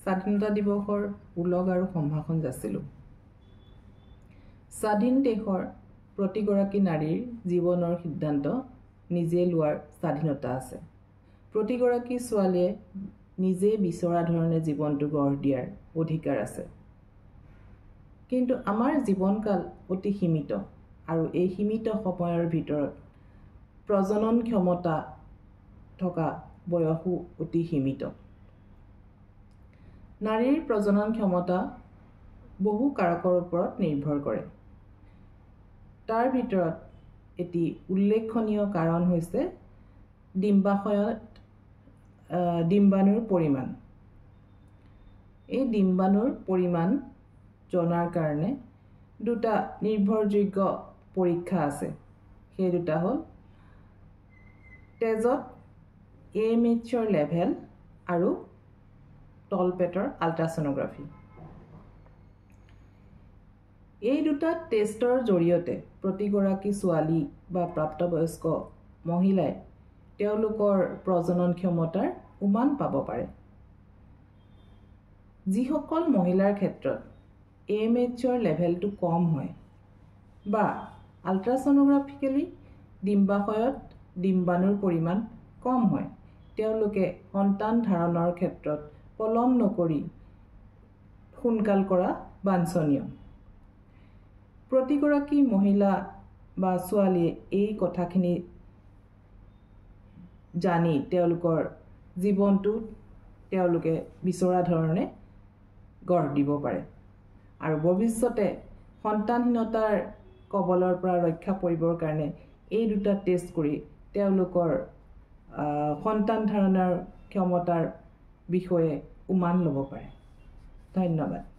স্বাধীনতা দিৱসৰ উলগ আৰু সম্ভাষণ যাচিলোঁ। স্বাধীন দেশৰ প্ৰতিগৰাকী নাৰীৰ জীৱনৰ সিদ্ধান্ত নিজে লোৱাৰ স্বাধীনতা আছে। প্ৰতিগৰাকী ছোৱালীয়ে নিজে বিচৰা ধৰণে জীৱনটো গঢ় দিয়াৰ অধিকাৰ আছে। কিন্তু আমাৰ জীৱনকাল অতি সীমিত আৰু এই সীমিত সময়ৰ ভিতৰত প্ৰজনন ক্ষমতা থকা বয়সো অতি সীমিত। নাৰীৰ প্ৰজনন ক্ষমতা বহু কাৰকৰ ওপৰত নিৰ্ভৰ কৰে। তাৰ ভিতৰত এটি উল্লেখনীয় কাৰণ হৈছে ডিম্বাশয়ত ডিম্বাণুৰ পৰিমাণ। এই ডিম্বাণুৰ পৰিমাণ জনাৰ কাৰণে দুটা নিৰ্ভৰযোগ্য পৰীক্ষা আছে। সেই দুটা হ'ল তেজত AMHৰ লেভেল আৰু তলপেটৰ আল্ট্ৰাছ'ন'গ্ৰাফি। এই দুটা টেষ্টৰ জৰিয়তে প্ৰতিগৰাকী ছোৱালী বা প্ৰাপ্তবয়স্ক মহিলাই তেওঁলোকৰ প্ৰজনন ক্ষমতাৰ উমান পাব পাৰে। যিসকল মহিলাৰ ক্ষেত্ৰত AMHৰ লেভেলটো কম হয় বা আল্ট্ৰাছ'ন'গ্ৰাফিকেলি ডিম্বাশয়ত ডিম্বাণুৰ পৰিমাণ কম হয়, তেওঁলোকে সন্তান ধাৰণৰ ক্ষেত্ৰত পলম নকৰি সোনকাল কৰা বাঞ্ছনীয়। প্ৰতিগৰাকী মহিলা বা ছোৱালীয়ে এই কথাখিনি জানি তেওঁলোকৰ জীৱনটো তেওঁলোকে বিচৰা ধৰণে গঢ় দিব পাৰে আৰু ভৱিষ্যতে সন্তানহীনতাৰ কবলৰ পৰা ৰক্ষা পৰিবৰ কাৰণে এই দুটা টেষ্ট কৰি তেওঁলোকৰ সন্তান ধাৰণৰ ক্ষমতাৰ বিষয়ে উমান ল'ব পাৰে। ধন্যবাদ।